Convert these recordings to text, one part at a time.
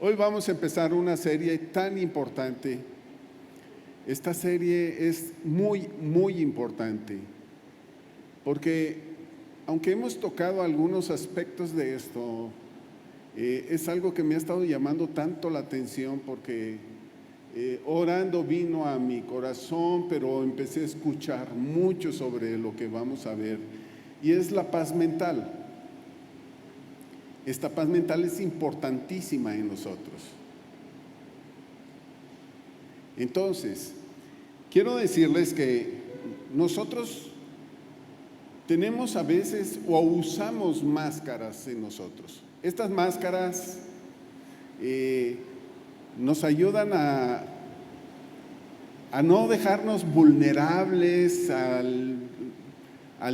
Hoy vamos a empezar una serie tan importante. Esta serie es muy importante, porque aunque hemos tocado algunos aspectos de esto, es algo que me ha estado llamando tanto la atención porque orando vino a mi corazón, pero empecé a escuchar mucho sobre lo que vamos a ver, y es la paz mental. Esta paz mental es importantísima en nosotros. Entonces, quiero decirles que nosotros tenemos a veces o usamos máscaras en nosotros. Estas máscaras nos ayudan a no dejarnos vulnerables al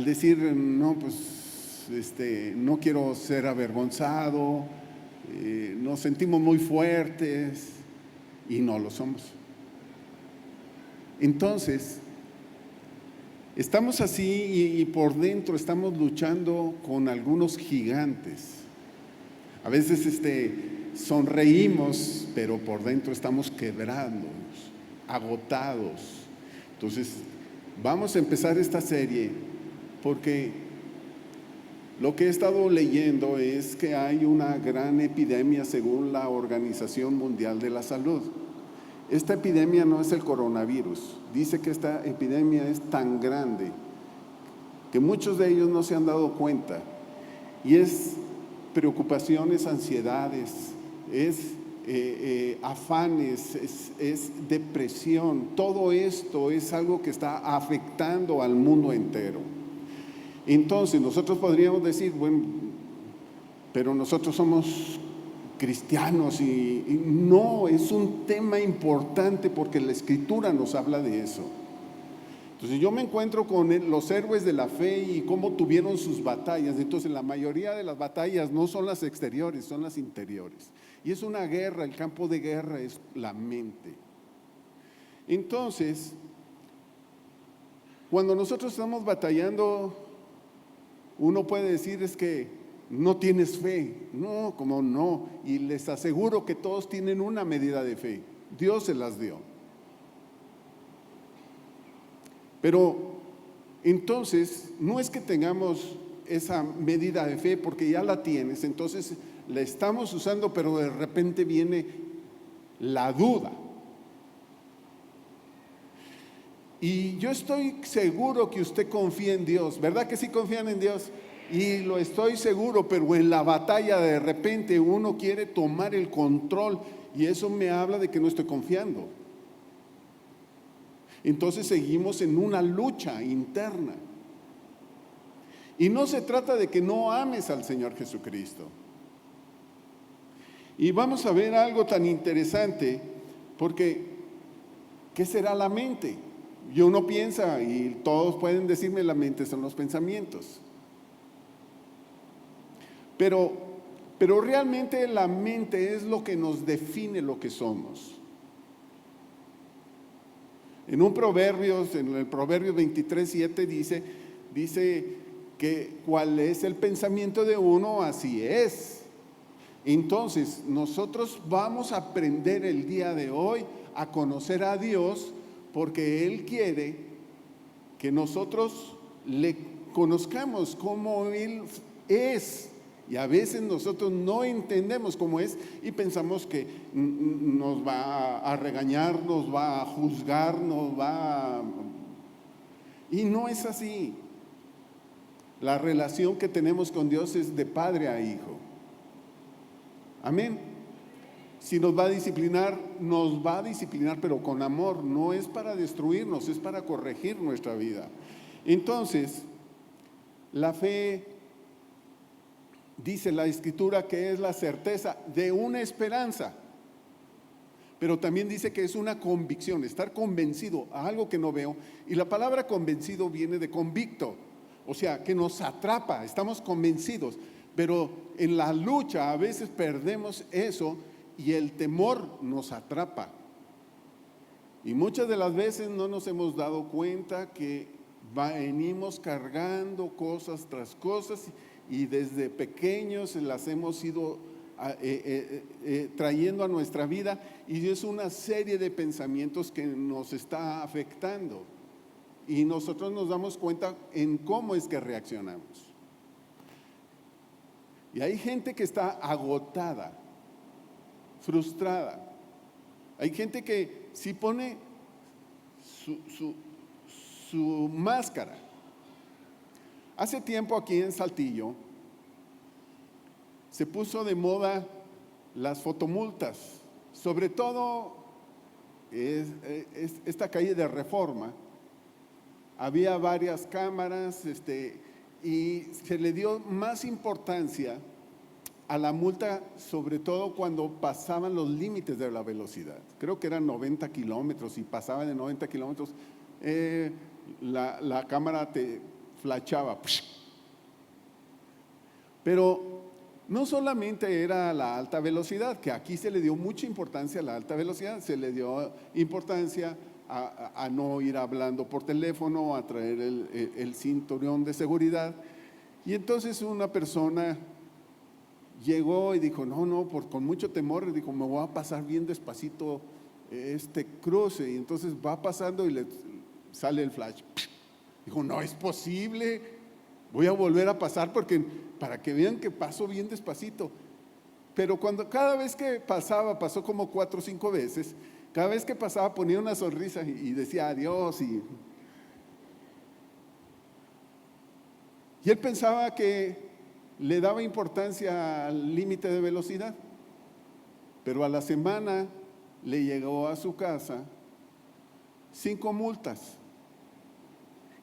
decir, no, pues no quiero ser avergonzado, nos sentimos muy fuertes y no lo somos. Entonces, estamos así y por dentro estamos luchando con algunos gigantes. A veces sonreímos, pero por dentro estamos quebrándonos, agotados. Entonces, vamos a empezar esta serie porque lo que he estado leyendo es que hay una gran epidemia según la Organización Mundial de la Salud. Esta epidemia no es el coronavirus. Dice que esta epidemia es tan grande que muchos de ellos no se han dado cuenta. Y es preocupaciones, ansiedades, es afanes, es depresión. Todo esto es algo que está afectando al mundo entero. Entonces nosotros podríamos decir, bueno, pero nosotros somos cristianos y no, es un tema importante porque la Escritura nos habla de eso. Entonces yo me encuentro con los héroes de la fe y cómo tuvieron sus batallas. Entonces la mayoría de las batallas no son las exteriores, son las interiores. Y es una guerra, el campo de guerra es la mente. Entonces, cuando nosotros estamos batallando, uno puede decir es que no tienes fe. No, como no. Y les aseguro que todos tienen una medida de fe. Dios se las dio. Pero entonces no es que tengamos esa medida de fe porque ya la tienes, entonces la estamos usando, pero de repente viene la duda. Y yo estoy seguro que usted confía en Dios, ¿verdad que sí confían en Dios? Y lo estoy seguro, pero en la batalla de repente uno quiere tomar el control y eso me habla de que no estoy confiando. Entonces seguimos en una lucha interna. Y no se trata de que no ames al Señor Jesucristo. Y vamos a ver algo tan interesante, porque ¿qué será la mente? Y uno piensa, y todos pueden decirme, la mente son los pensamientos. Pero realmente la mente es lo que nos define lo que somos. En el Proverbio 23:7 dice que cuál es el pensamiento de uno, así es. Entonces, nosotros vamos a aprender el día de hoy a conocer a Dios porque Él quiere que nosotros le conozcamos como Él es. Y a veces nosotros no entendemos cómo es y pensamos que nos va a regañar, nos va a juzgar, y no es así. La relación que tenemos con Dios es de padre a hijo. Amén. Si nos va a disciplinar, pero con amor. No es para destruirnos, es para corregir nuestra vida. Entonces, la fe, dice la Escritura, que es la certeza de una esperanza, pero también dice que es una convicción, estar convencido a algo que no veo. Y la palabra convencido viene de convicto, o sea, que nos atrapa, estamos convencidos, pero en la lucha a veces perdemos eso y el temor nos atrapa. Y muchas de las veces no nos hemos dado cuenta que venimos cargando cosas tras cosas y desde pequeños las hemos ido trayendo a nuestra vida, y es una serie de pensamientos que nos está afectando y nosotros nos damos cuenta en cómo es que reaccionamos. Y hay gente que está agotada, frustrada. Hay gente que si pone su máscara. Hace tiempo aquí en Saltillo se puso de moda las fotomultas, sobre todo esta calle de Reforma. Había varias cámaras y se le dio más importancia a la multa, sobre todo cuando pasaban los límites de la velocidad. Creo que eran 90 kilómetros y pasaban de 90 kilómetros, la cámara te flashaba. Pero no solamente era la alta velocidad, que aquí se le dio mucha importancia a la alta velocidad, se le dio importancia a no ir hablando por teléfono, a traer el cinturón de seguridad. Y entonces una persona llegó y dijo, con mucho temor, dijo, me voy a pasar bien despacito este cruce. Y entonces va pasando y le sale el flash. Dijo, no es posible, voy a volver a pasar para que vean que paso bien despacito. Pero cada vez que pasaba, pasó como 4 o 5 veces, cada vez que pasaba ponía una sonrisa y decía adiós. Y él pensaba que le daba importancia al límite de velocidad, pero a la semana le llegó a su casa 5 multas.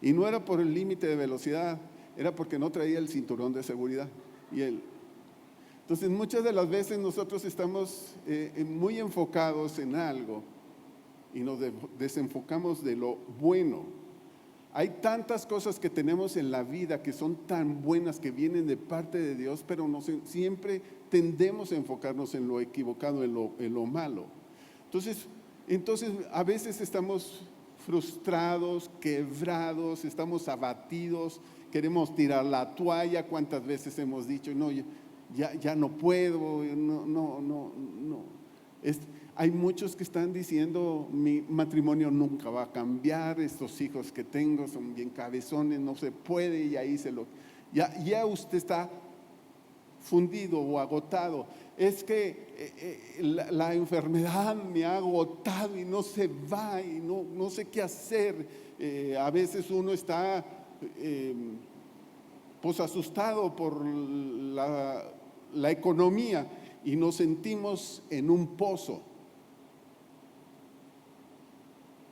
Y no era por el límite de velocidad, era porque no traía el cinturón de seguridad. Entonces muchas de las veces nosotros estamos muy enfocados en algo y nos desenfocamos de lo bueno. Hay tantas cosas que tenemos en la vida que son tan buenas, que vienen de parte de Dios, pero siempre tendemos a enfocarnos en lo equivocado, en lo malo. Entonces a veces estamos frustrados, quebrados, estamos abatidos, queremos tirar la toalla. ¿Cuántas veces hemos dicho, no, ya no puedo, no? Hay muchos que están diciendo, mi matrimonio nunca va a cambiar, estos hijos que tengo son bien cabezones, no se puede, y ahí ya usted está fundido o agotado. Es que la enfermedad me ha agotado y no se va y no sé qué hacer. A veces uno está pues asustado por la economía y nos sentimos en un pozo.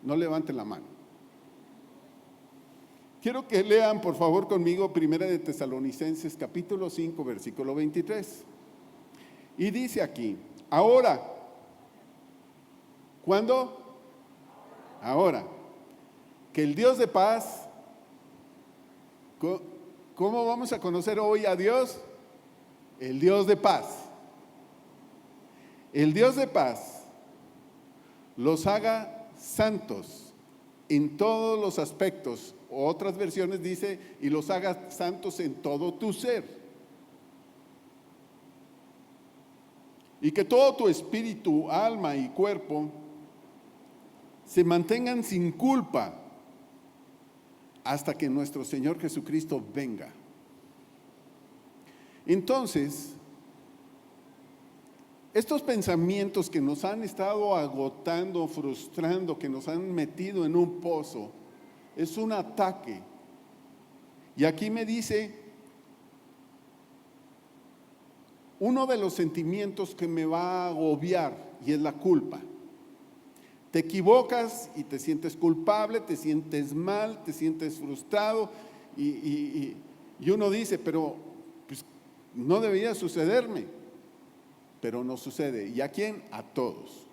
No levanten la mano. Quiero que lean por favor conmigo Primera de Tesalonicenses capítulo 5 versículo 23. Y dice aquí, ahora, ¿cuándo? Ahora, que el Dios de paz, ¿cómo vamos a conocer hoy a Dios? El Dios de paz. El Dios de paz los haga santos en todos los aspectos. Otras versiones dice, y los haga santos en todo tu ser. Y que todo tu espíritu, alma y cuerpo se mantengan sin culpa hasta que nuestro Señor Jesucristo venga. Entonces, estos pensamientos que nos han estado agotando, frustrando, que nos han metido en un pozo, es un ataque. Y aquí me dice, uno de los sentimientos que me va a agobiar, y es la culpa. Te equivocas y te sientes culpable, te sientes mal, te sientes frustrado y uno dice, pero pues, no debería sucederme, pero no sucede. ¿Y a quién? A todos.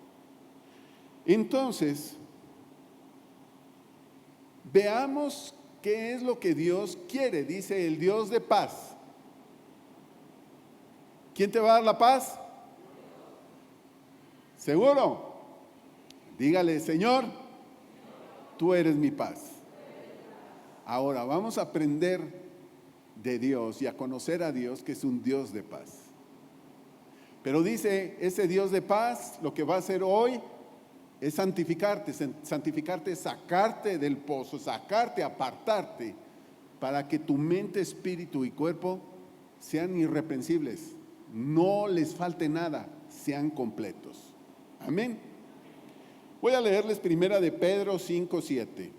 Entonces, veamos qué es lo que Dios quiere. Dice el Dios de paz. ¿Quién te va a dar la paz? ¿Seguro? Dígale, Señor, tú eres mi paz. Ahora vamos a aprender de Dios y a conocer a Dios, que es un Dios de paz. Pero dice, ese Dios de paz, lo que va a hacer hoy es santificarte. Santificarte es sacarte del pozo, sacarte, apartarte, para que tu mente, espíritu y cuerpo sean irreprensibles. No les falte nada, sean completos. Amén. Voy a leerles primera de Pedro 5:7.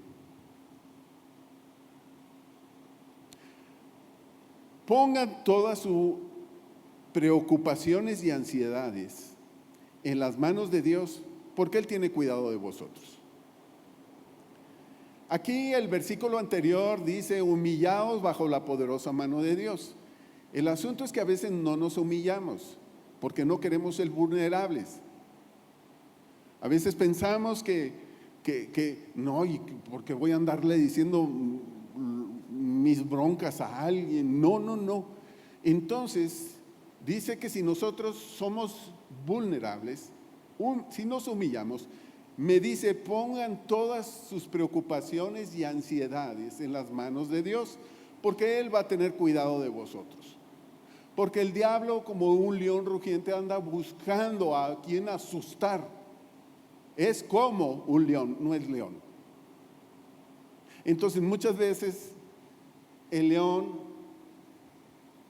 Pongan todas sus preocupaciones y ansiedades en las manos de Dios, porque Él tiene cuidado de vosotros. Aquí el versículo anterior dice, humillaos bajo la poderosa mano de Dios. El asunto es que a veces no nos humillamos, porque no queremos ser vulnerables. A veces pensamos que no, y porque voy a andarle diciendo mis broncas a alguien. No. Entonces, dice que si nosotros somos vulnerables, si nos humillamos, me dice, pongan todas sus preocupaciones y ansiedades en las manos de Dios, porque Él va a tener cuidado de vosotros. Porque el diablo, como un león rugiente, anda buscando a quien asustar. Es como un león, no es león. Entonces muchas veces el león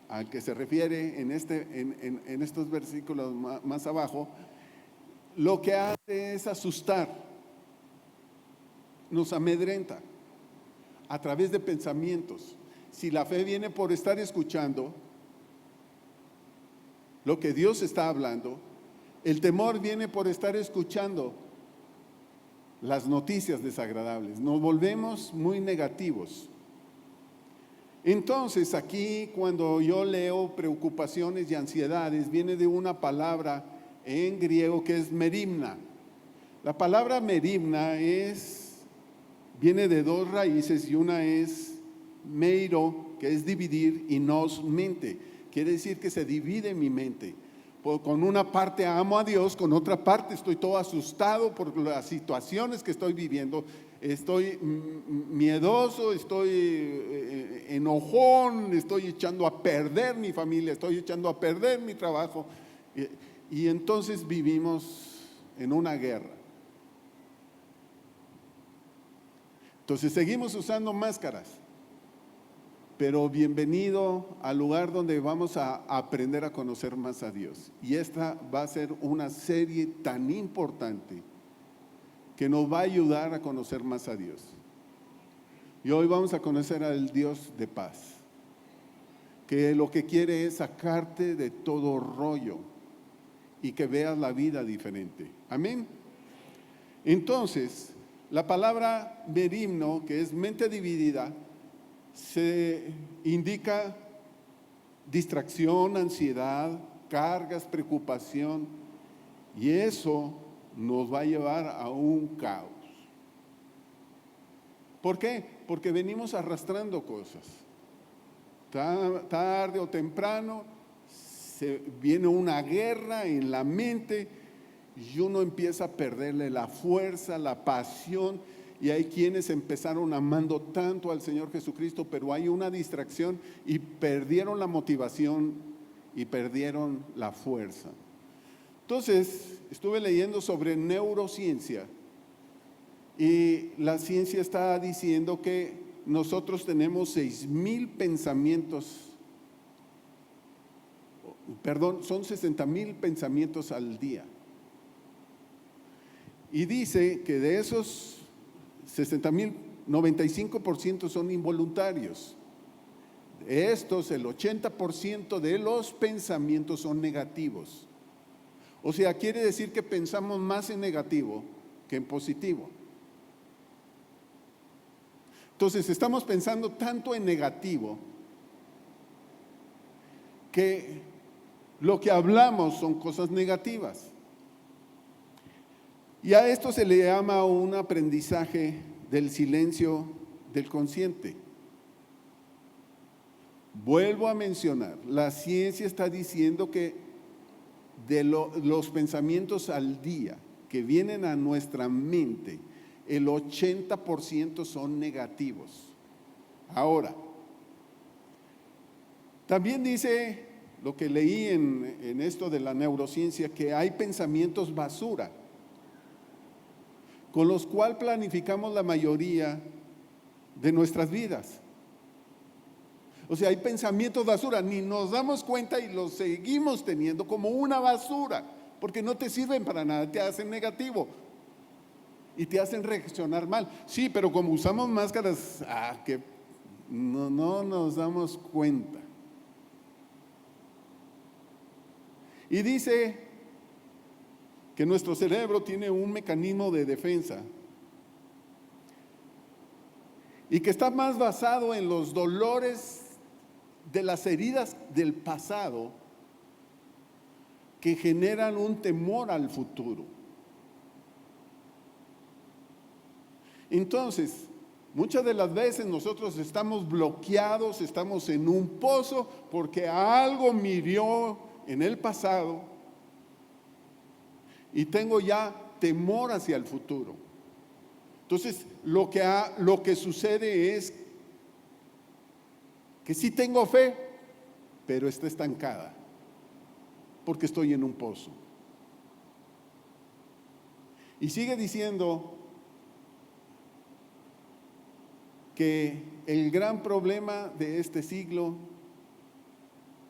al que se refiere en estos versículos más abajo, lo que hace es asustar, nos amedrenta a través de pensamientos. Si la fe viene por estar escuchando lo que Dios está hablando, el temor viene por estar escuchando las noticias desagradables. Nos volvemos muy negativos. Entonces aquí cuando yo leo preocupaciones y ansiedades, viene de una palabra en griego que es merimna. La palabra merimna viene de dos raíces, y una es meiro, que es dividir, y nos, mente. Quiere decir que se divide mi mente. Con una parte amo a Dios, con otra parte estoy todo asustado por las situaciones que estoy viviendo. Estoy miedoso, estoy enojón, estoy echando a perder mi familia, estoy echando a perder mi trabajo. Y entonces vivimos en una guerra. Entonces seguimos usando máscaras. Pero bienvenido al lugar donde vamos a aprender a conocer más a Dios. Y esta va a ser una serie tan importante que nos va a ayudar a conocer más a Dios. Y hoy vamos a conocer al Dios de paz, que lo que quiere es sacarte de todo rollo y que veas la vida diferente. Amén. Entonces, la palabra merimno, que es mente dividida, se indica distracción, ansiedad, cargas, preocupación, y eso nos va a llevar a un caos. ¿Por qué? Porque venimos arrastrando cosas. Tarde o temprano viene una guerra en la mente y uno empieza a perderle la fuerza, la pasión. Y hay quienes empezaron amando tanto al Señor Jesucristo, pero hay una distracción y perdieron la motivación y perdieron la fuerza. Entonces, estuve leyendo sobre neurociencia y la ciencia está diciendo que nosotros tenemos 6,000 pensamientos, son 60,000 pensamientos al día. Y dice que de esos 60,000, 95% son involuntarios. De estos, el 80% de los pensamientos son negativos. O sea, quiere decir que pensamos más en negativo que en positivo. Entonces, estamos pensando tanto en negativo que lo que hablamos son cosas negativas. Y a esto se le llama un aprendizaje del silencio del consciente. Vuelvo a mencionar, la ciencia está diciendo que de los pensamientos al día que vienen a nuestra mente, el 80% son negativos. Ahora, también dice lo que leí en esto de la neurociencia, que hay pensamientos basura, con los cuales planificamos la mayoría de nuestras vidas. O sea, hay pensamientos basura, ni nos damos cuenta y los seguimos teniendo como una basura, porque no te sirven para nada, te hacen negativo y te hacen reaccionar mal. Sí, pero como usamos máscaras, que no nos damos cuenta. Y dice que nuestro cerebro tiene un mecanismo de defensa y que está más basado en los dolores de las heridas del pasado que generan un temor al futuro. Entonces, muchas de las veces nosotros estamos bloqueados, estamos en un pozo porque algo me hirió en el pasado y tengo ya temor hacia el futuro. Entonces, lo que sucede es que sí tengo fe, pero está estancada, porque estoy en un pozo. Y sigue diciendo que el gran problema de este siglo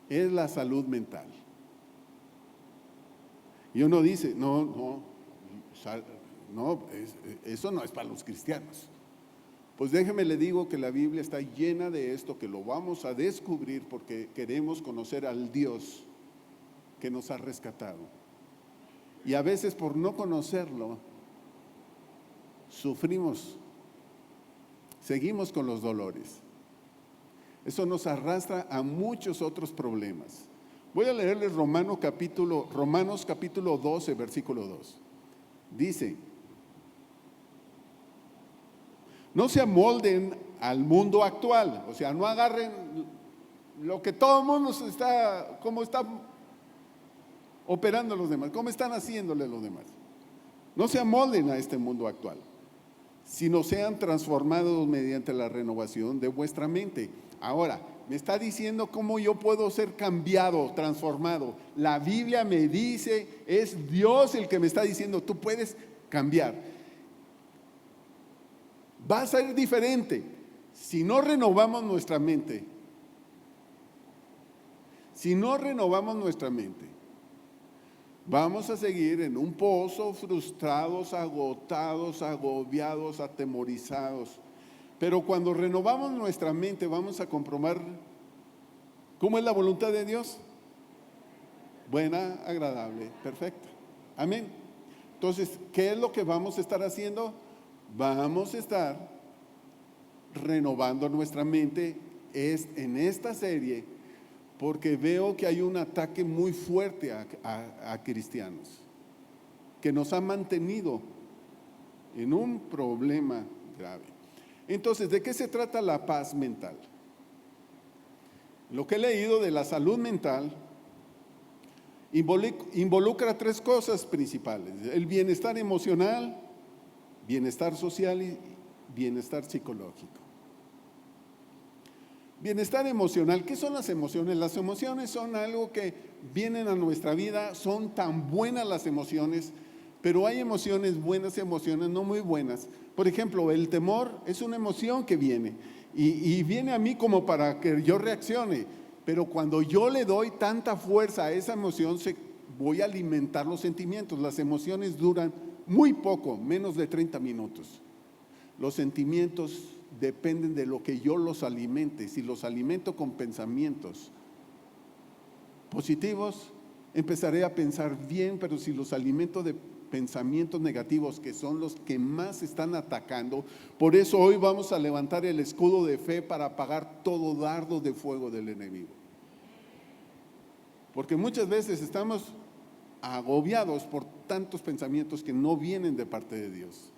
es la salud mental. Y uno dice, eso no es para los cristianos. Pues déjeme le digo que la Biblia está llena de esto, que lo vamos a descubrir porque queremos conocer al Dios que nos ha rescatado. Y a veces por no conocerlo, sufrimos, seguimos con los dolores. Eso nos arrastra a muchos otros problemas. Voy a leerles Romanos capítulo 12, versículo 2. Dice: no se amolden al mundo actual, o sea, no agarren lo que todo el mundo cómo están operando los demás, cómo están haciéndole los demás. No se amolden a este mundo actual, sino sean transformados mediante la renovación de vuestra mente. Ahora, me está diciendo cómo yo puedo ser cambiado, transformado. La Biblia me dice, es Dios el que me está diciendo, tú puedes cambiar. Va a ser diferente si no renovamos nuestra mente. Si no renovamos nuestra mente, vamos a seguir en un pozo, frustrados, agotados, agobiados, atemorizados. Pero cuando renovamos nuestra mente, vamos a comprobar cómo es la voluntad de Dios. Buena, agradable, perfecta. Amén. Entonces, ¿qué es lo que vamos a estar haciendo? Vamos a estar renovando nuestra mente en esta serie, porque veo que hay un ataque muy fuerte a cristianos, que nos ha mantenido en un problema grave. Entonces, ¿de qué se trata la paz mental? Lo que he leído de la salud mental involucra tres cosas principales: el bienestar emocional, bienestar social y bienestar psicológico. Bienestar emocional. ¿Qué son las emociones? Las emociones son algo que vienen a nuestra vida, son tan buenas las emociones, pero hay emociones buenas y emociones no muy buenas. Por ejemplo, el temor es una emoción que viene y viene a mí como para que yo reaccione, pero cuando yo le doy tanta fuerza a esa emoción, voy a alimentar los sentimientos. Las emociones duran muy poco, menos de 30 minutos. Los sentimientos dependen de lo que yo los alimente. Si los alimento con pensamientos positivos, empezaré a pensar bien, pero si los alimento de pensamientos negativos, que son los que más están atacando, por eso hoy vamos a levantar el escudo de fe para apagar todo dardo de fuego del enemigo. Porque muchas veces estamos agobiados por tantos pensamientos que no vienen de parte de Dios.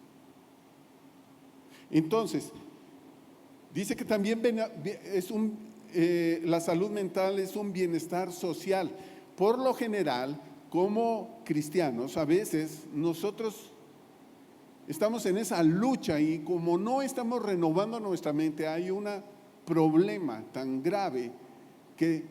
Entonces, dice que también la salud mental es un bienestar social. Por lo general, como cristianos, a veces nosotros estamos en esa lucha y como no estamos renovando nuestra mente, hay un problema tan grave que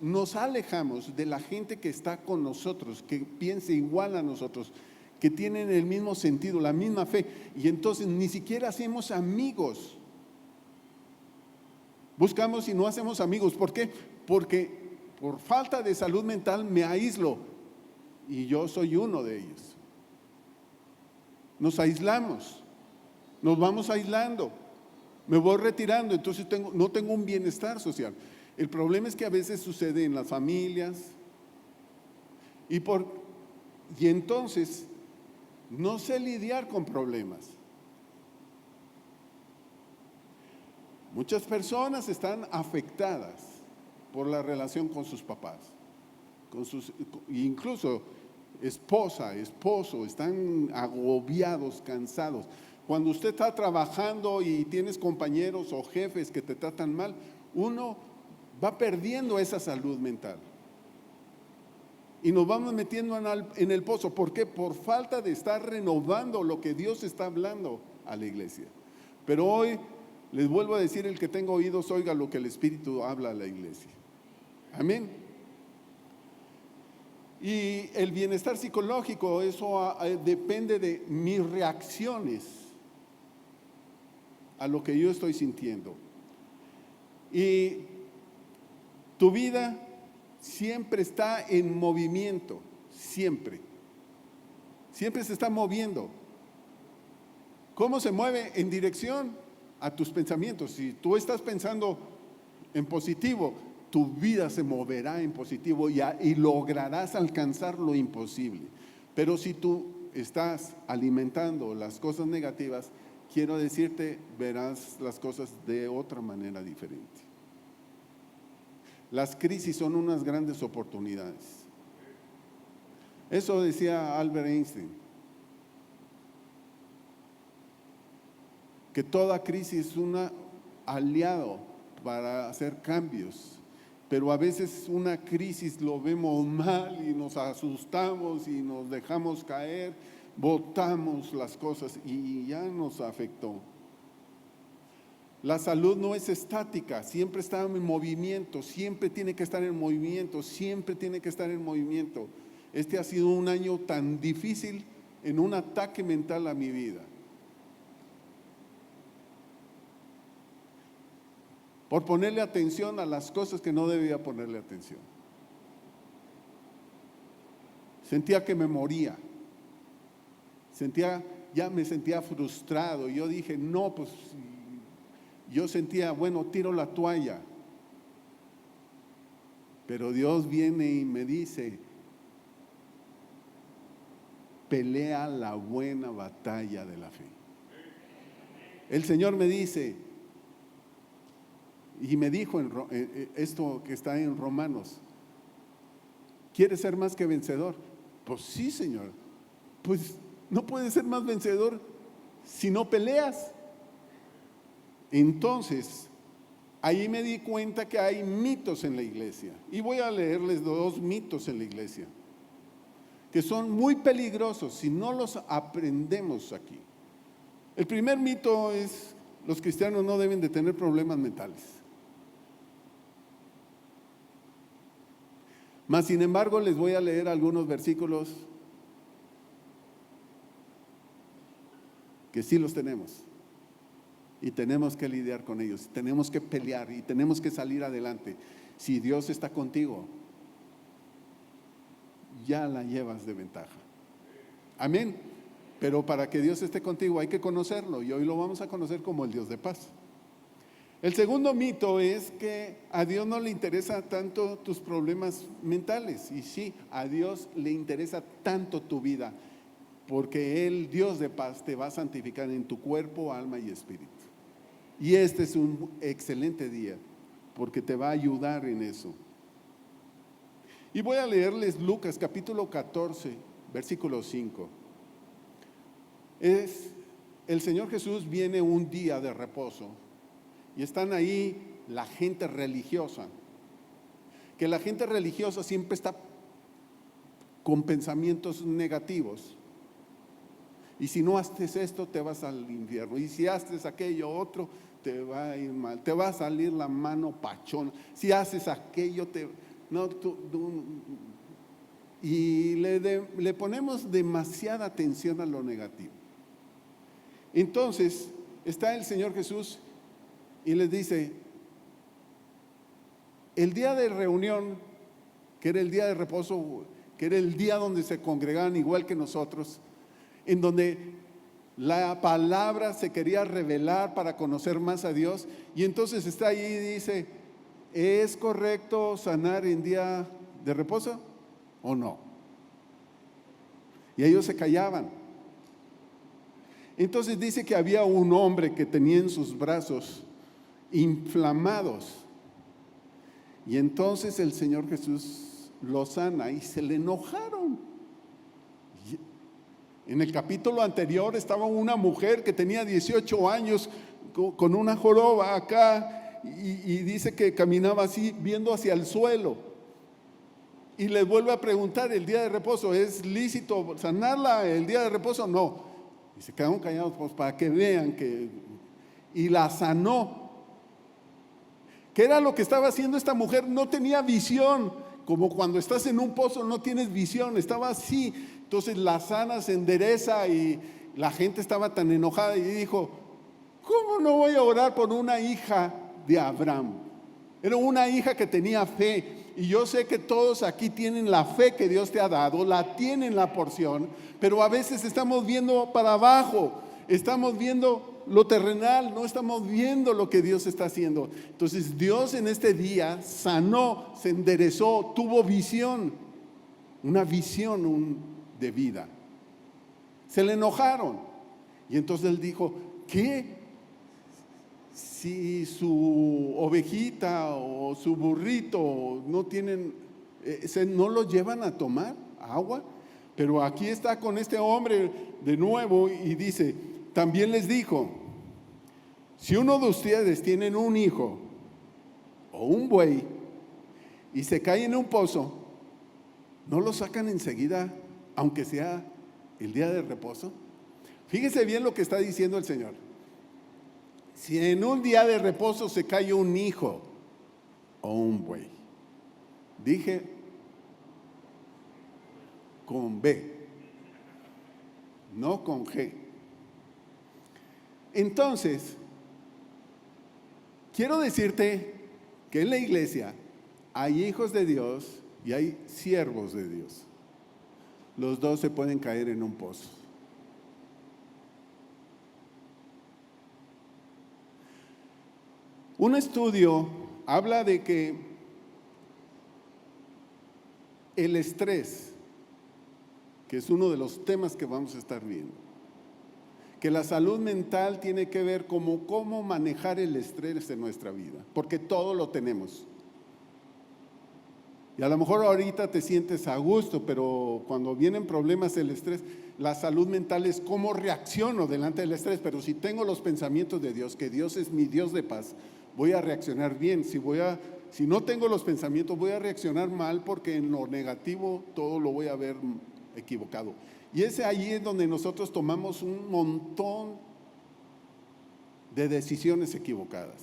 nos alejamos de la gente que está con nosotros, que piensa igual a nosotros, que tienen el mismo sentido, la misma fe, y entonces ni siquiera hacemos amigos. Buscamos y no hacemos amigos. ¿Por qué? Porque por falta de salud mental me aíslo, y yo soy uno de ellos. Nos aislamos, nos vamos aislando, me voy retirando, entonces no tengo un bienestar social. El problema es que a veces sucede en las familias y entonces no sé lidiar con problemas. Muchas personas están afectadas por la relación con sus papás, incluso esposa, esposo, están agobiados, cansados. Cuando usted está trabajando y tienes compañeros o jefes que te tratan mal, uno va perdiendo esa salud mental. Y nos vamos metiendo en el pozo. ¿Por qué? Por falta de estar renovando lo que Dios está hablando a la iglesia. Pero hoy les vuelvo a decir, el que tenga oídos oiga lo que el Espíritu habla a la iglesia. Amén. Y el bienestar psicológico, eso depende de mis reacciones a lo que yo estoy sintiendo. Y tu vida siempre está en movimiento, siempre se está moviendo. ¿Cómo se mueve? En dirección a tus pensamientos. Si tú estás pensando en positivo, tu vida se moverá en positivo y lograrás alcanzar lo imposible. Pero si tú estás alimentando las cosas negativas, quiero decirte, verás las cosas de otra manera diferente. Las crisis son unas grandes oportunidades. Eso decía Albert Einstein, que toda crisis es un aliado para hacer cambios. Pero a veces una crisis lo vemos mal y nos asustamos y nos dejamos caer, botamos las cosas y ya nos afectó. La salud no es estática, siempre está en movimiento, siempre tiene que estar en movimiento, siempre tiene que estar en movimiento. Este ha sido un año tan difícil en un ataque mental a mi vida. Por ponerle atención a las cosas que no debía ponerle atención. Sentía que me moría. Ya me sentía frustrado. Yo dije, no, pues, yo sentía, bueno, tiro la toalla. Pero Dios viene y me dice, pelea la buena batalla de la fe. El Señor me dice, y me dijo esto que está en Romanos, ¿quieres ser más que vencedor? Pues sí, Señor. Pues no puedes ser más vencedor si no peleas. Entonces, ahí me di cuenta que hay mitos en la iglesia. Y voy a leerles 2 mitos en la iglesia, que son muy peligrosos si no los aprendemos aquí. El primer mito es, los cristianos no deben de tener problemas mentales. Mas, sin embargo, les voy a leer algunos versículos que sí los tenemos. Y tenemos que lidiar con ellos, tenemos que pelear y tenemos que salir adelante. Si Dios está contigo, ya la llevas de ventaja. Amén. Pero para que Dios esté contigo hay que conocerlo, y hoy lo vamos a conocer como el Dios de paz. El segundo mito es que a Dios no le interesa tanto tus problemas mentales. Y sí, a Dios le interesa tanto tu vida, porque Él, Dios de paz, te va a santificar en tu cuerpo, alma y espíritu. Y este es un excelente día, porque te va a ayudar en eso. Y voy a leerles Lucas capítulo 14, versículo 5. El Señor Jesús viene un día de reposo. Y están ahí la gente religiosa, que la gente religiosa siempre está con pensamientos negativos. Y si no haces esto, te vas al infierno. Y si haces aquello otro, te va a ir mal, te va a salir la mano pachona, si haces aquello, y le ponemos demasiada atención a lo negativo. Entonces está el Señor Jesús y les dice, el día de reunión, que era el día de reposo, que era el día donde se congregaban igual que nosotros, en donde la palabra se quería revelar para conocer más a Dios, y entonces está ahí y dice, ¿es correcto sanar en día de reposo o no? Y ellos se callaban. Entonces dice que había un hombre que tenía en sus brazos inflamados, y entonces el Señor Jesús lo sana y se le enojaron. En el capítulo anterior estaba una mujer que tenía 18 años con una joroba acá y dice que caminaba así viendo hacia el suelo, y le vuelve a preguntar el día de reposo, ¿es lícito sanarla el día de reposo? No. Y se quedaron callados pues, para que vean que... Y la sanó. ¿Qué era lo que estaba haciendo esta mujer? No tenía visión, como cuando estás en un pozo no tienes visión, estaba así. Entonces la sana, se endereza, y la gente estaba tan enojada y dijo, ¿cómo no voy a orar por una hija de Abraham? Era una hija que tenía fe, y yo sé que todos aquí tienen la fe que Dios te ha dado, la tienen la porción, pero a veces estamos viendo para abajo, estamos viendo lo terrenal, no estamos viendo lo que Dios está haciendo. Entonces Dios en este día sanó, se enderezó, tuvo visión, una visión de vida. Se le enojaron, y entonces él dijo, ¿qué? Si su ovejita o su burrito no tienen, no lo llevan a tomar agua. Pero aquí está con este hombre de nuevo y dice, también les dijo, si uno de ustedes tienen un hijo o un buey y se cae en un pozo, ¿no lo sacan enseguida, aunque sea el día de reposo? Fíjese bien lo que está diciendo el Señor. Si en un día de reposo se cae un hijo o un buey, dije con B, no con G. Entonces, quiero decirte que en la iglesia hay hijos de Dios y hay siervos de Dios. Los dos se pueden caer en un pozo. Un estudio habla de que el estrés, que es uno de los temas que vamos a estar viendo, que la salud mental tiene que ver como cómo manejar el estrés en nuestra vida, porque todo lo tenemos. Y a lo mejor ahorita te sientes a gusto, pero cuando vienen problemas, el estrés, la salud mental es cómo reacciono delante del estrés. Pero si tengo los pensamientos de Dios, que Dios es mi Dios de paz, voy a reaccionar bien. Si no tengo los pensamientos, voy a reaccionar mal, porque en lo negativo todo lo voy a ver equivocado. Y ahí es donde nosotros tomamos un montón de decisiones equivocadas.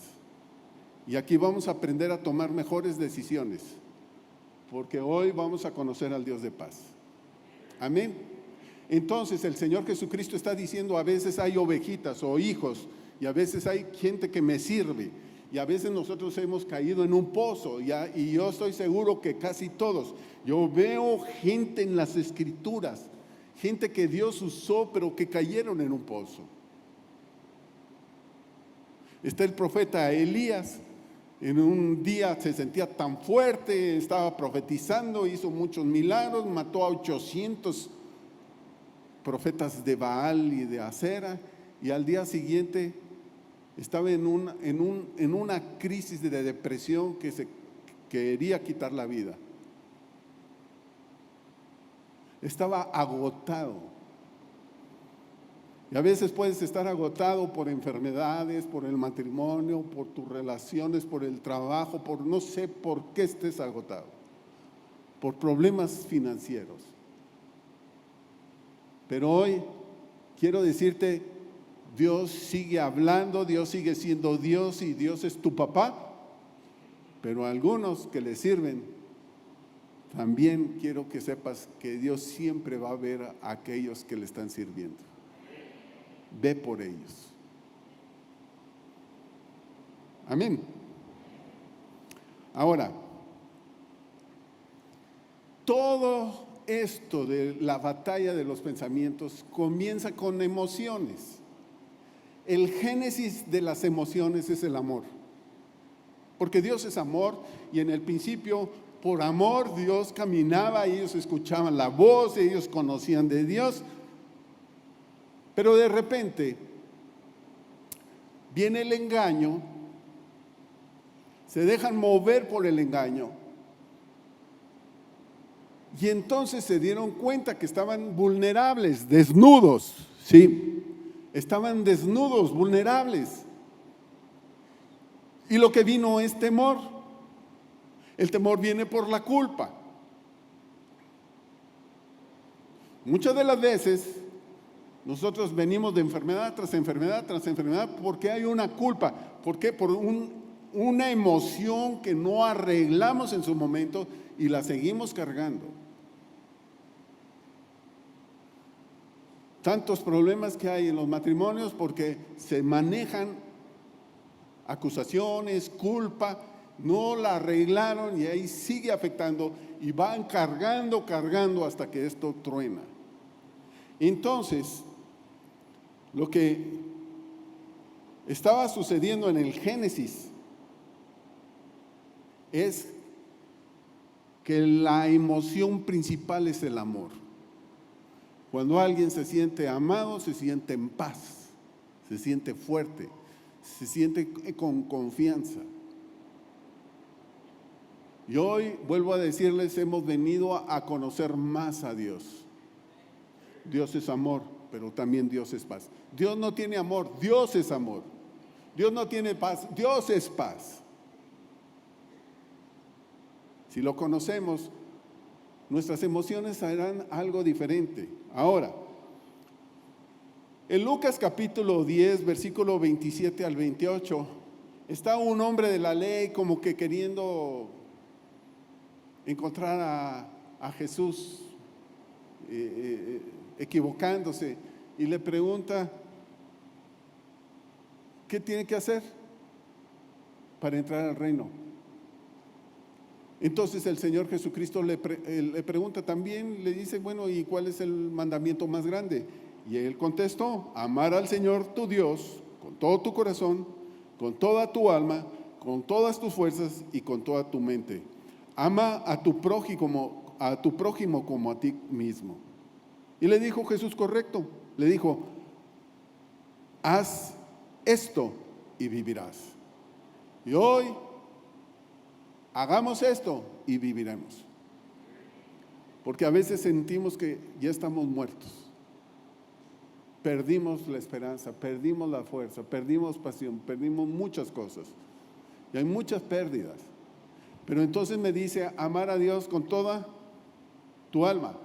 Y aquí vamos a aprender a tomar mejores decisiones, porque hoy vamos a conocer al Dios de paz. Amén. Entonces el Señor Jesucristo está diciendo, a veces hay ovejitas o hijos, y a veces hay gente que me sirve, y a veces nosotros hemos caído en un pozo, y yo estoy seguro que casi todos. Yo veo gente en las Escrituras, gente que Dios usó, pero que cayeron en un pozo. Está el profeta Elías. En un día se sentía tan fuerte, estaba profetizando, hizo muchos milagros, mató a 800 profetas de Baal y de Acera, y al día siguiente estaba en una crisis de depresión que se quería quitar la vida. Estaba agotado. Y a veces puedes estar agotado por enfermedades, por el matrimonio, por tus relaciones, por el trabajo, por no sé por qué estés agotado, por problemas financieros. Pero hoy quiero decirte, Dios sigue hablando, Dios sigue siendo Dios y Dios es tu papá, pero a algunos que le sirven, también quiero que sepas que Dios siempre va a ver a aquellos que le están sirviendo. Ve por ellos. Amén. Ahora, todo esto de la batalla de los pensamientos comienza con emociones. El génesis de las emociones es el amor. Porque Dios es amor y en el principio, por amor, Dios caminaba, ellos escuchaban la voz, ellos conocían de Dios. Pero de repente viene el engaño, se dejan mover por el engaño y entonces se dieron cuenta que estaban vulnerables, desnudos, ¿sí? Estaban desnudos, vulnerables. Y lo que vino es temor. El temor viene por la culpa. Muchas de las veces nosotros venimos de enfermedad tras enfermedad tras enfermedad porque hay una culpa. ¿Por qué? Por una emoción que no arreglamos en su momento y la seguimos cargando. Tantos problemas que hay en los matrimonios porque se manejan acusaciones, culpa, no la arreglaron y ahí sigue afectando y van cargando hasta que esto truena. Entonces, lo que estaba sucediendo en el Génesis es que la emoción principal es el amor. Cuando alguien se siente amado, se siente en paz, se siente fuerte, se siente con confianza. Y hoy, vuelvo a decirles, hemos venido a conocer más a Dios. Dios es amor, pero también Dios es paz. Dios no tiene amor, Dios es amor. Dios no tiene paz, Dios es paz. Si lo conocemos, nuestras emociones serán algo diferente. Ahora, en Lucas capítulo 10, versículo 27 al 28, está un hombre de la ley como que queriendo encontrar a Jesús, equivocándose, y le pregunta, ¿qué tiene que hacer para entrar al reino? Entonces el Señor Jesucristo le pregunta también, le dice, bueno, ¿y cuál es el mandamiento más grande? Y él contestó, amar al Señor tu Dios con todo tu corazón, con toda tu alma, con todas tus fuerzas y con toda tu mente. Ama a tu prójimo como a ti mismo. Y le dijo Jesús, correcto, le dijo, haz esto y vivirás. Y hoy hagamos esto y viviremos. Porque a veces sentimos que ya estamos muertos. Perdimos la esperanza, perdimos la fuerza, perdimos pasión, perdimos muchas cosas. Y hay muchas pérdidas. Pero entonces me dice, amar a Dios con toda tu alma.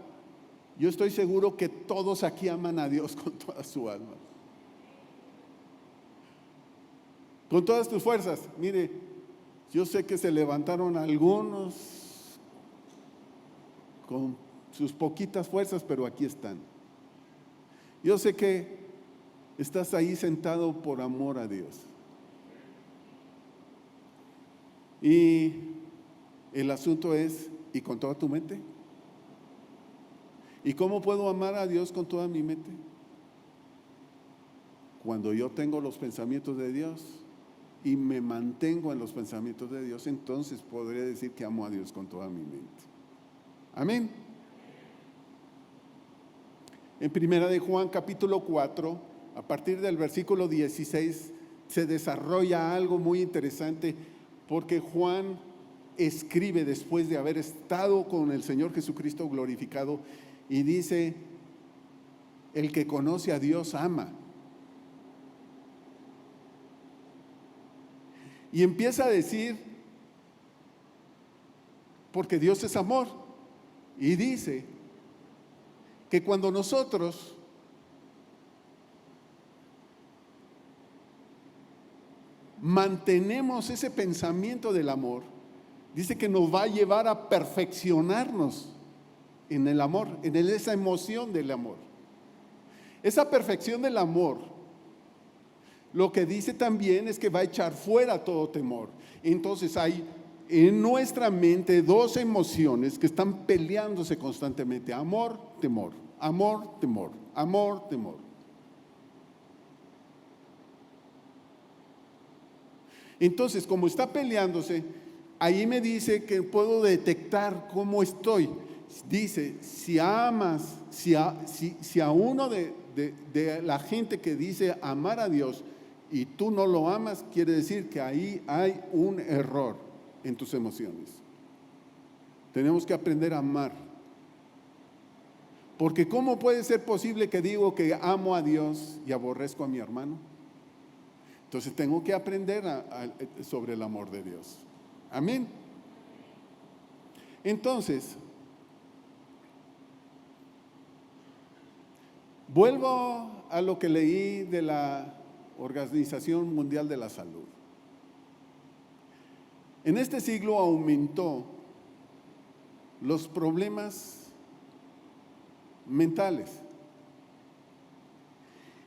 Yo estoy seguro que todos aquí aman a Dios con toda su alma. Con todas tus fuerzas. Mire, yo sé que se levantaron algunos con sus poquitas fuerzas, pero aquí están. Yo sé que estás ahí sentado por amor a Dios. Y el asunto es, ¿y con toda tu mente? ¿Y cómo puedo amar a Dios con toda mi mente? Cuando yo tengo los pensamientos de Dios y me mantengo en los pensamientos de Dios, entonces podré decir que amo a Dios con toda mi mente. Amén. En Primera de Juan capítulo 4, a partir del versículo 16, se desarrolla algo muy interesante, porque Juan escribe después de haber estado con el Señor Jesucristo glorificado y dice, el que conoce a Dios ama. Y empieza a decir, porque Dios es amor, y dice que cuando nosotros mantenemos ese pensamiento del amor, dice que nos va a llevar a perfeccionarnos en el amor, en esa emoción del amor. Esa perfección del amor, lo que dice también es que va a echar fuera todo temor. Entonces hay en nuestra mente dos emociones que están peleándose constantemente: amor, temor, amor, temor, amor, temor. Entonces, como está peleándose, ahí me dice que puedo detectar cómo estoy. Dice, si amas, si a uno de la gente que dice amar a Dios y tú no lo amas, quiere decir que ahí hay un error en tus emociones. Tenemos que aprender a amar. Porque ¿cómo puede ser posible que digo que amo a Dios y aborrezco a mi hermano? Entonces tengo que aprender sobre el amor de Dios. Amén. Entonces, vuelvo a lo que leí de la Organización Mundial de la Salud. En este siglo aumentó los problemas mentales.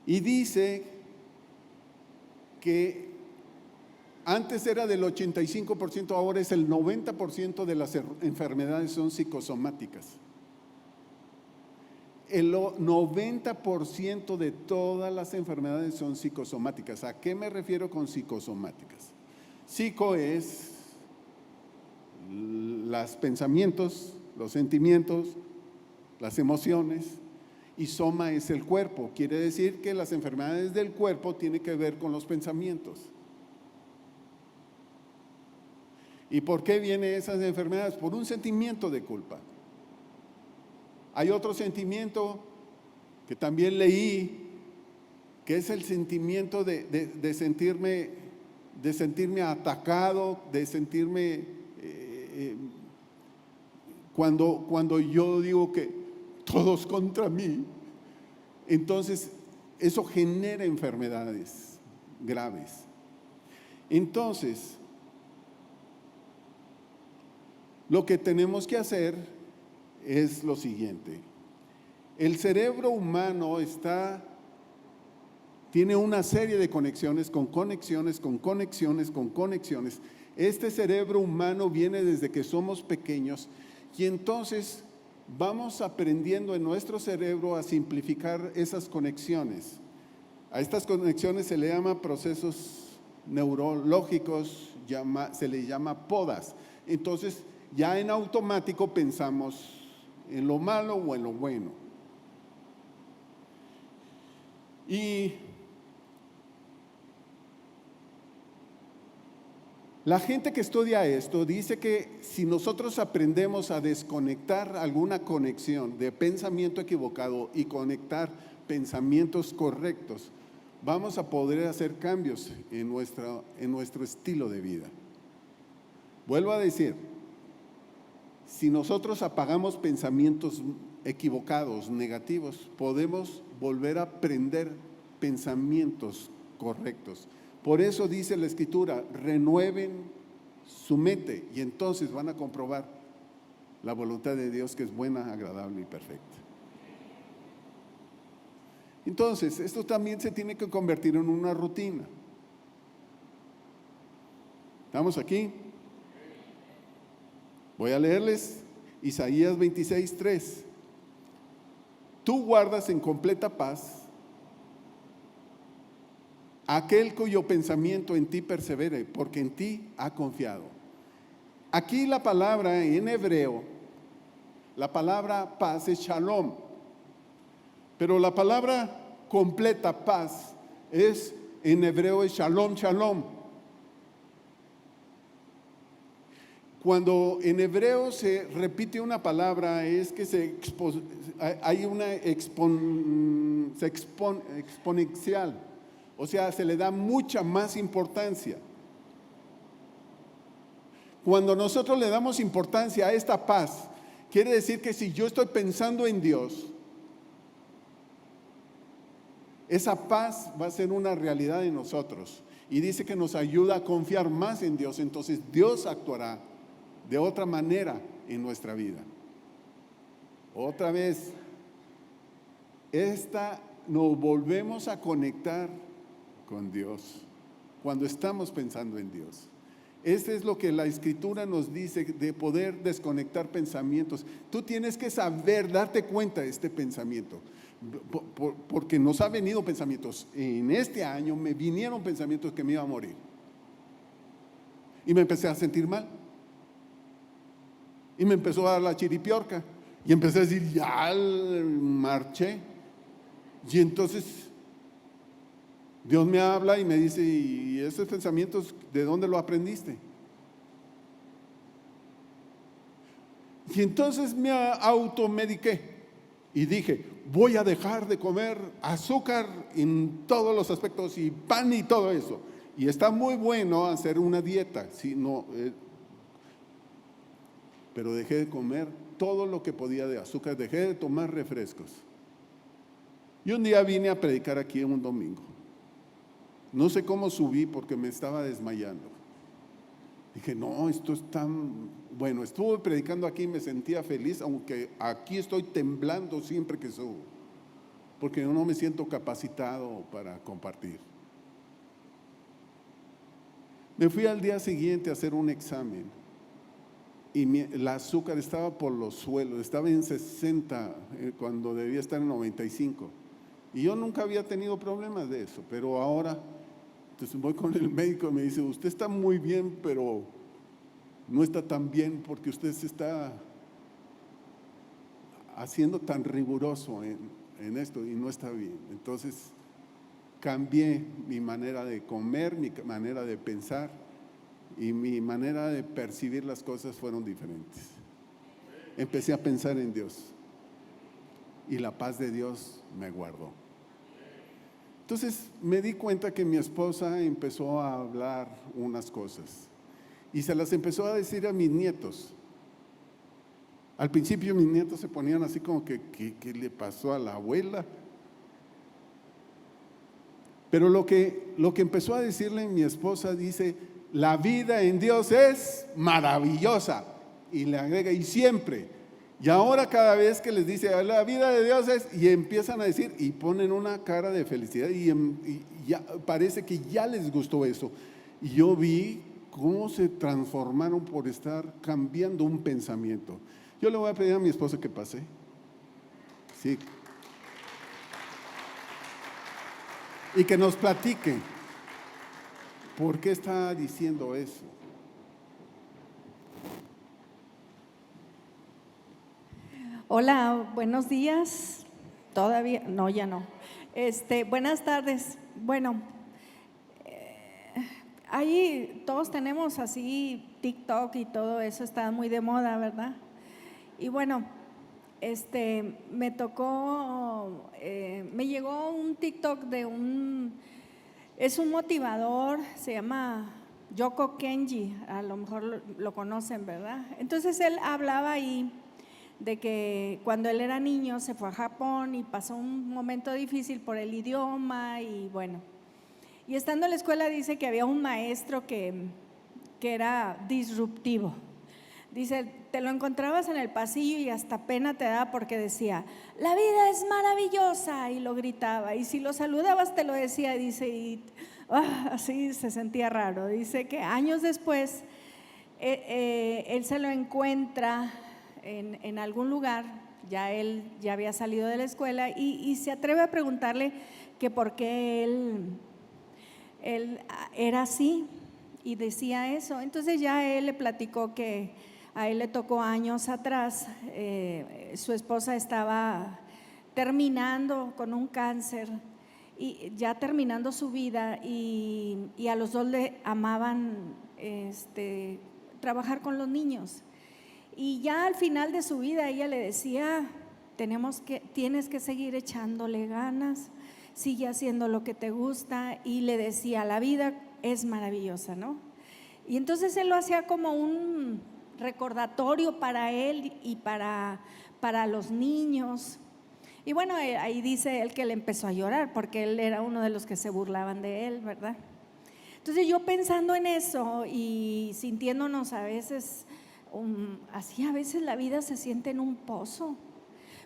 Y dice que antes era del 85%, ahora es el 90% de las enfermedades son psicosomáticas. El 90% de todas las enfermedades son psicosomáticas. ¿A qué me refiero con psicosomáticas? Psico es los pensamientos, los sentimientos, las emociones, y soma es el cuerpo. Quiere decir que las enfermedades del cuerpo tienen que ver con los pensamientos. ¿Y por qué vienen esas enfermedades? Por un sentimiento de culpa. Hay otro sentimiento que también leí, que es el sentimiento de sentirme atacado, de sentirme cuando yo digo que todos contra mí, entonces eso genera enfermedades graves. Entonces, lo que tenemos que hacer es lo siguiente: el cerebro humano tiene una serie de conexiones, con conexiones, con conexiones, con conexiones. Este cerebro humano viene desde que somos pequeños, y entonces vamos aprendiendo en nuestro cerebro a simplificar esas conexiones. A estas conexiones se le llama procesos neurológicos, se le llama podas. Entonces, ya en automático pensamos en lo malo o en lo bueno. Y la gente que estudia esto dice que si nosotros aprendemos a desconectar alguna conexión de pensamiento equivocado y conectar pensamientos correctos, vamos a poder hacer cambios en nuestro estilo de vida. Vuelvo a decir, si nosotros apagamos pensamientos equivocados, negativos, podemos volver a aprender pensamientos correctos. Por eso dice la Escritura, renueven su mente, y entonces van a comprobar la voluntad de Dios, que es buena, agradable y perfecta. Entonces, esto también se tiene que convertir en una rutina. ¿Estamos aquí? Voy a leerles Isaías 26:3. Tú guardas en completa paz aquel cuyo pensamiento en ti persevere, porque en ti ha confiado. Aquí la palabra en hebreo, la palabra paz es shalom, pero la palabra completa paz en hebreo es shalom, shalom. Cuando en hebreo se repite una palabra, es que hay una exponencial. O sea, se le da mucha más importancia. Cuando nosotros le damos importancia a esta paz, quiere decir que si yo estoy pensando en Dios, esa paz va a ser una realidad en nosotros. Y dice que nos ayuda a confiar más en Dios. Entonces Dios actuará de otra manera en nuestra vida. Otra vez, nos volvemos a conectar con Dios cuando estamos pensando en Dios. Es lo que la Escritura nos dice, de poder desconectar pensamientos. Tú tienes que saber, darte cuenta de este pensamiento, porque nos ha venido pensamientos. En este año me vinieron pensamientos que me iba a morir. Y me empecé a sentir mal. Y me empezó a dar la chiripiorca. Y empecé a decir, ya marché. Y entonces Dios me habla y me dice, ¿y esos pensamientos de dónde lo aprendiste? Y entonces me automediqué y dije, voy a dejar de comer azúcar en todos los aspectos y pan y todo eso. Y está muy bueno hacer una dieta, ¿sí? Pero dejé de comer todo lo que podía de azúcar, dejé de tomar refrescos. Y un día vine a predicar aquí en un domingo. No sé cómo subí porque me estaba desmayando. Dije, no, esto es tan bueno. Estuve predicando aquí y me sentía feliz, aunque aquí estoy temblando siempre que subo, porque yo no me siento capacitado para compartir. Me fui al día siguiente a hacer un examen y el azúcar estaba por los suelos, estaba en 60 cuando debía estar en 95. Y yo nunca había tenido problemas de eso, pero ahora, entonces voy con el médico y me dice, usted está muy bien, pero no está tan bien porque usted se está haciendo tan riguroso en esto y no está bien. Entonces cambié mi manera de comer, mi manera de pensar y mi manera de percibir las cosas fueron diferentes. Empecé a pensar en Dios y la paz de Dios me guardó. Entonces me di cuenta que mi esposa empezó a hablar unas cosas y se las empezó a decir a mis nietos. Al principio mis nietos se ponían así como que ¿qué le pasó a la abuela? Pero lo que empezó a decirle mi esposa, dice, la vida en Dios es maravillosa. Y le agrega, y siempre. Y ahora cada vez que les dice, la vida de Dios es, y empiezan a decir, y ponen una cara de felicidad, y ya parece que ya les gustó eso. Y yo vi cómo se transformaron por estar cambiando un pensamiento. Yo le voy a pedir a mi esposa que pase. Sí. Y que nos platique por qué está diciendo eso. Hola, buenos días. Todavía, no, ya no. Buenas tardes. Bueno, ahí todos tenemos así TikTok y todo eso está muy de moda, ¿verdad? Y bueno, me tocó, me llegó un TikTok es un motivador, se llama Yoko Kenji, a lo mejor lo conocen, ¿verdad? Entonces él hablaba ahí de que cuando él era niño se fue a Japón y pasó un momento difícil por el idioma y bueno, y estando en la escuela dice que había un maestro que era disruptivo. Dice, te lo encontrabas en el pasillo y hasta pena te daba porque decía, la vida es maravillosa, y lo gritaba, y si lo saludabas te lo decía, dice, y así se sentía raro. Dice que años después él se lo encuentra en algún lugar, él ya había salido de la escuela y se atreve a preguntarle que por qué él era así y decía eso. Entonces ya él le platicó que a él le tocó años atrás, su esposa estaba terminando con un cáncer y ya terminando su vida y a los dos le amaban trabajar con los niños. Y ya al final de su vida ella le decía, tienes que seguir echándole ganas, sigue haciendo lo que te gusta, y le decía, la vida es maravillosa, ¿no? Y entonces él lo hacía como un recordatorio para él y para los niños. Y bueno, ahí dice él que él empezó a llorar porque él era uno de los que se burlaban de él, ¿verdad? Entonces yo pensando en eso y sintiéndonos a veces, así a veces la vida se siente en un pozo.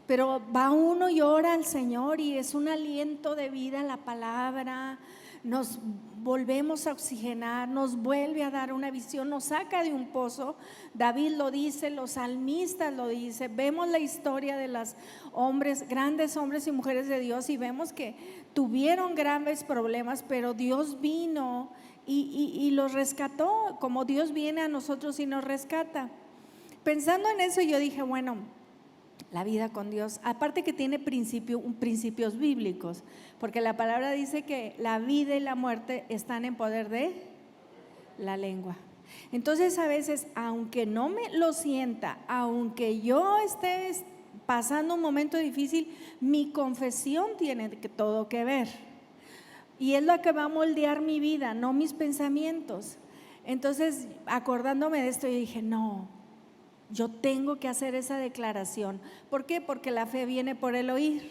Pero va uno y ora al Señor y es un aliento de vida la palabra, nos volvemos a oxigenar, nos vuelve a dar una visión, nos saca de un pozo. David lo dice, los salmistas lo dicen, vemos la historia de los grandes hombres y mujeres de Dios y vemos que tuvieron graves problemas, pero Dios vino y los rescató, como Dios viene a nosotros y nos rescata. Pensando en eso yo dije, bueno, la vida con Dios, aparte que tiene principios bíblicos, porque la palabra dice que la vida y la muerte están en poder de la lengua. Entonces a veces, aunque no me lo sienta, aunque yo esté pasando un momento difícil, mi confesión tiene todo que ver. Y es lo que va a moldear mi vida, no mis pensamientos. Entonces, acordándome de esto, yo dije, no, yo tengo que hacer esa declaración. ¿Por qué? Porque la fe viene por el oír.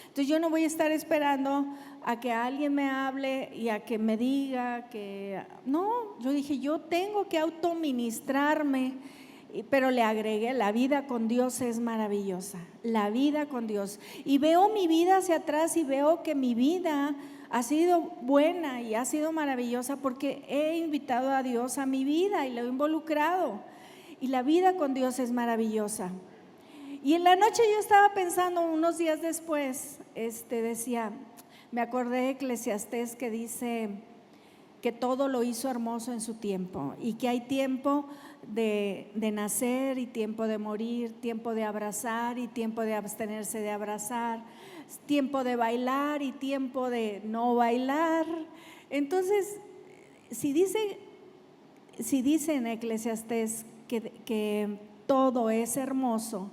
Entonces yo no voy a estar esperando a que alguien me hable y a que me diga que… No, yo dije, yo tengo que autoministrarme, pero le agregué, la vida con Dios es maravillosa, la vida con Dios. Y veo mi vida hacia atrás y veo que mi vida ha sido buena y ha sido maravillosa porque he invitado a Dios a mi vida y lo he involucrado. Y la vida con Dios es maravillosa. Y en la noche yo estaba pensando, unos días después, decía, me acordé de Eclesiastés que dice que todo lo hizo hermoso en su tiempo y que hay tiempo de nacer y tiempo de morir, tiempo de abrazar y tiempo de abstenerse de abrazar, tiempo de bailar y tiempo de no bailar. Entonces, si dice en Eclesiastés que todo es hermoso,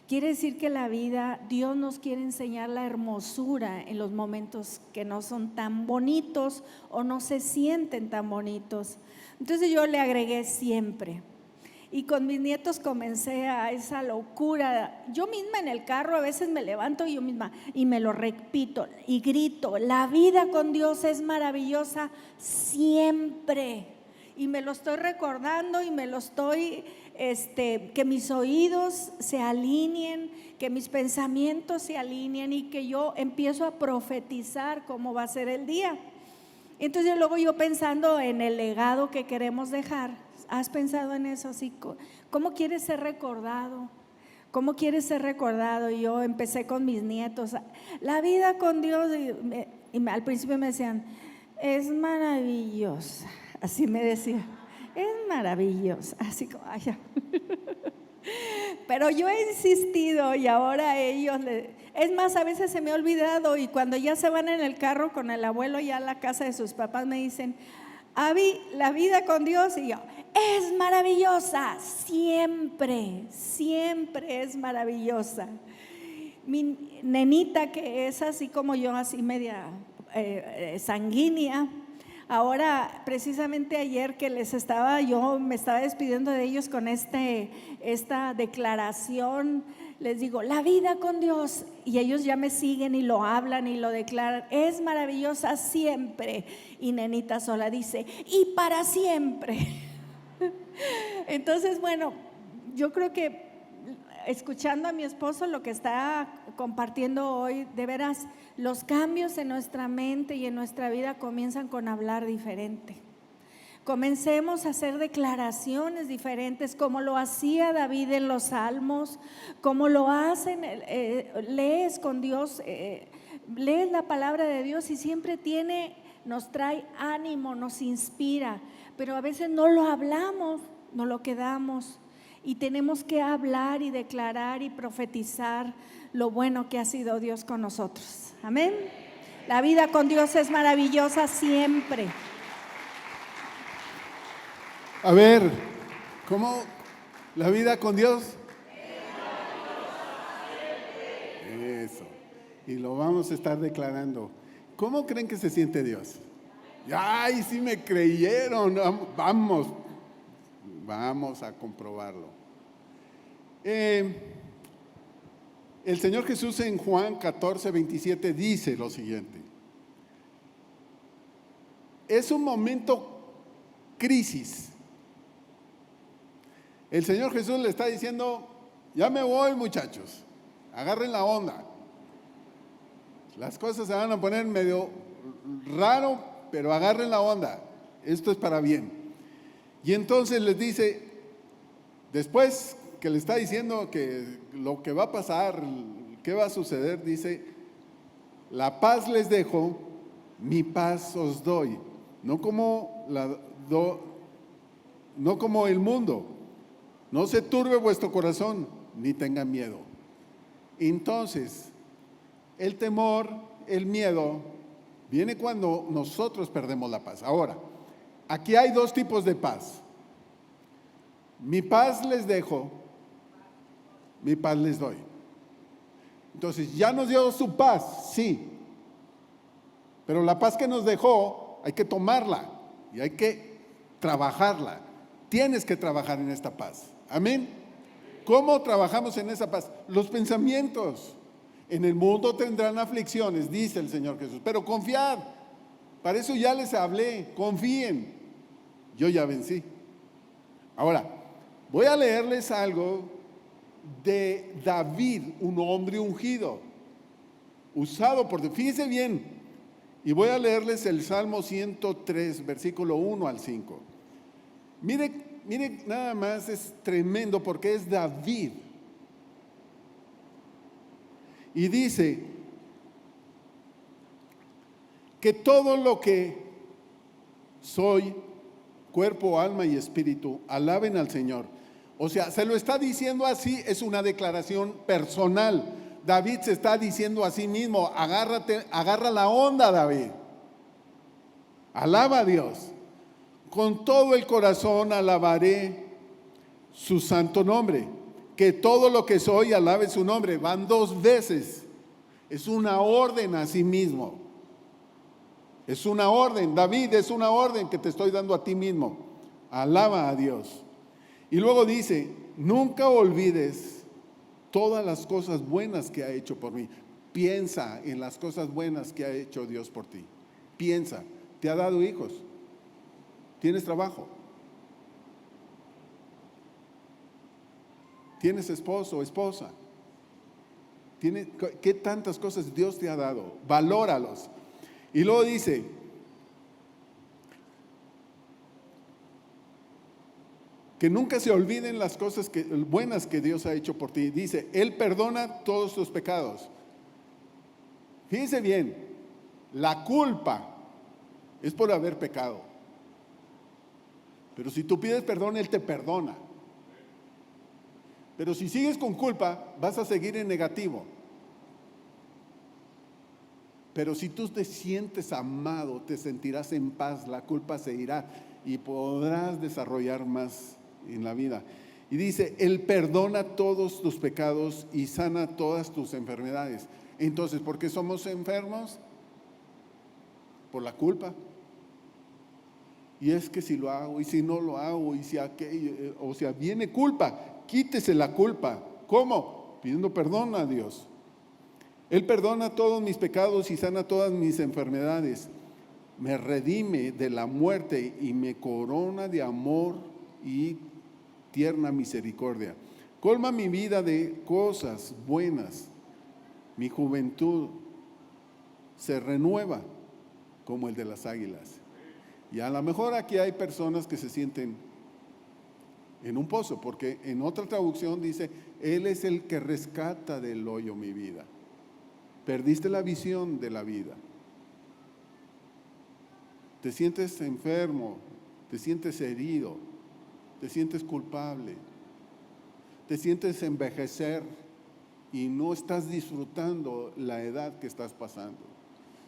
quiere decir que la vida, Dios nos quiere enseñar la hermosura en los momentos que no son tan bonitos o no se sienten tan bonitos. Entonces yo le agregué siempre. Y con mis nietos comencé a esa locura. Yo misma en el carro a veces me levanto yo misma y me lo repito y grito, la vida con Dios es maravillosa siempre. Y me lo estoy recordando y me lo estoy, que mis oídos se alineen, que mis pensamientos se alineen y que yo empiezo a profetizar cómo va a ser el día. Entonces luego yo pensando en el legado que queremos dejar, ¿has pensado en eso? Así, ¿cómo quieres ser recordado? ¿Cómo quieres ser recordado? Y yo empecé con mis nietos, la vida con Dios, y al principio me decían, es maravillosa. Así me decía, es maravilloso, así como, ay, ya. Pero yo he insistido y ahora ellos, es más, a veces se me ha olvidado y cuando ya se van en el carro con el abuelo ya a la casa de sus papás me dicen, Abby, la vida con Dios, y yo, es maravillosa, siempre, siempre es maravillosa. Mi nenita que es así como yo, así media sanguínea. Ahora, precisamente ayer que yo me estaba despidiendo de ellos con esta declaración, les digo, la vida con Dios, y ellos ya me siguen y lo hablan y lo declaran, es maravillosa siempre. Y nenita sola dice, y para siempre. Entonces, bueno, yo creo que escuchando a mi esposo lo que está compartiendo hoy, de veras, los cambios en nuestra mente y en nuestra vida comienzan con hablar diferente. Comencemos a hacer declaraciones diferentes, como lo hacía David en los Salmos, como lo hacen, lees con Dios, lees la palabra de Dios y siempre nos trae ánimo, nos inspira, pero a veces no lo hablamos, no lo quedamos. Y tenemos que hablar y declarar y profetizar lo bueno que ha sido Dios con nosotros. Amén. La vida con Dios es maravillosa siempre. A ver, ¿cómo la vida con Dios? Eso. Y lo vamos a estar declarando. ¿Cómo creen que se siente Dios? ¡Ay, sí me creyeron! Vamos a comprobarlo. El Señor Jesús en Juan 14:27 dice lo siguiente: es un momento crisis. El Señor Jesús le está diciendo, ya me voy, muchachos, agarren la onda. Las cosas se van a poner medio raro, pero agarren la onda. Esto es para bien. Y entonces les dice, después que le está diciendo que lo que va a pasar, qué va a suceder, dice, la paz les dejo, mi paz os doy. No como el mundo. No se turbe vuestro corazón, ni tengan miedo. Entonces, el temor, el miedo, viene cuando nosotros perdemos la paz. Ahora, aquí hay dos tipos de paz. Mi paz les dejo, mi paz les doy. Entonces, ¿ya nos dio su paz? Sí. Pero la paz que nos dejó, hay que tomarla y hay que trabajarla. Tienes que trabajar en esta paz. Amén. ¿Cómo trabajamos en esa paz? Los pensamientos. En el mundo tendrán aflicciones, dice el Señor Jesús, pero confiad. Para eso ya les hablé, confíen. Yo ya vencí. Ahora, voy a leerles algo de David, un hombre ungido, usado por Dios. Fíjense bien, y voy a leerles el Salmo 103, versículo 1 al 5. Mire, nada más, es tremendo porque es David. Y dice que todo lo que soy, cuerpo, alma y espíritu, alaben al Señor. O sea, se lo está diciendo así, es una declaración personal. David se está diciendo a sí mismo, agarra la onda, David. Alaba a Dios. Con todo el corazón alabaré su santo nombre. Que todo lo que soy alabe su nombre. Van dos veces. Es una orden a sí mismo. Es una orden, David, es una orden que te estoy dando a ti mismo. Alaba a Dios. Y luego dice, nunca olvides todas las cosas buenas que ha hecho por mí. Piensa en las cosas buenas que ha hecho Dios por ti. Piensa, te ha dado hijos. Tienes trabajo. Tienes esposo o esposa. ¿Qué tantas cosas Dios te ha dado? Valóralos. Y luego dice, que nunca se olviden las cosas buenas que Dios ha hecho por ti. Dice, Él perdona todos tus pecados. Fíjense bien, la culpa es por haber pecado. Pero si tú pides perdón, Él te perdona. Pero si sigues con culpa, vas a seguir en negativo. Pero si tú te sientes amado, te sentirás en paz, la culpa se irá y podrás desarrollar más en la vida. Y dice, Él perdona todos tus pecados y sana todas tus enfermedades. Entonces, ¿por qué somos enfermos? Por la culpa. Y es que si lo hago, y si no lo hago, y si aquello, o sea, viene culpa, quítese la culpa. ¿Cómo? Pidiendo perdón a Dios. Él perdona todos mis pecados y sana todas mis enfermedades. Me redime de la muerte y me corona de amor y tierna misericordia. Colma mi vida de cosas buenas. Mi juventud se renueva como el de las águilas. Y a lo mejor aquí hay personas que se sienten en un pozo, porque en otra traducción dice, Él es el que rescata del hoyo mi vida. Perdiste la visión de la vida. Te sientes enfermo, te sientes herido, te sientes culpable, te sientes envejecer y no estás disfrutando la edad que estás pasando.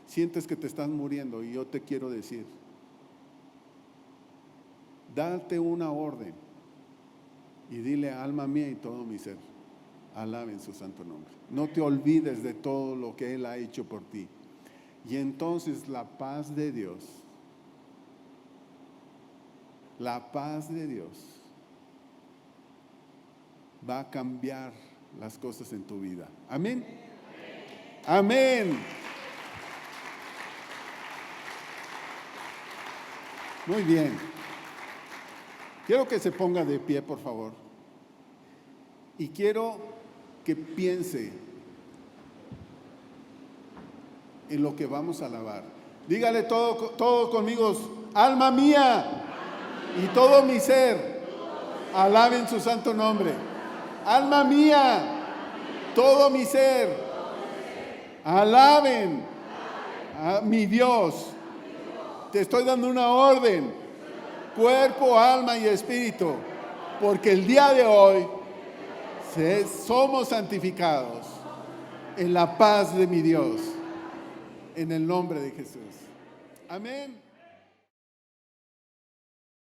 Sientes que te estás muriendo y yo te quiero decir, date una orden y dile, alma mía y todo mi ser, alaben su santo nombre. No te olvides de todo lo que Él ha hecho por ti. Y entonces la paz de Dios va a cambiar las cosas en tu vida. Amén. Amén. Muy bien. Quiero que se ponga de pie, por favor. Y quiero que piense en lo que vamos a alabar. Dígale todo conmigo: alma mía y todo mi ser, alaben su santo nombre. Alma mía, todo mi ser, alaben a mi Dios. Te estoy dando una orden, cuerpo, alma y espíritu, porque el día de hoy somos santificados en la paz de mi Dios, en el nombre de Jesús. Amén.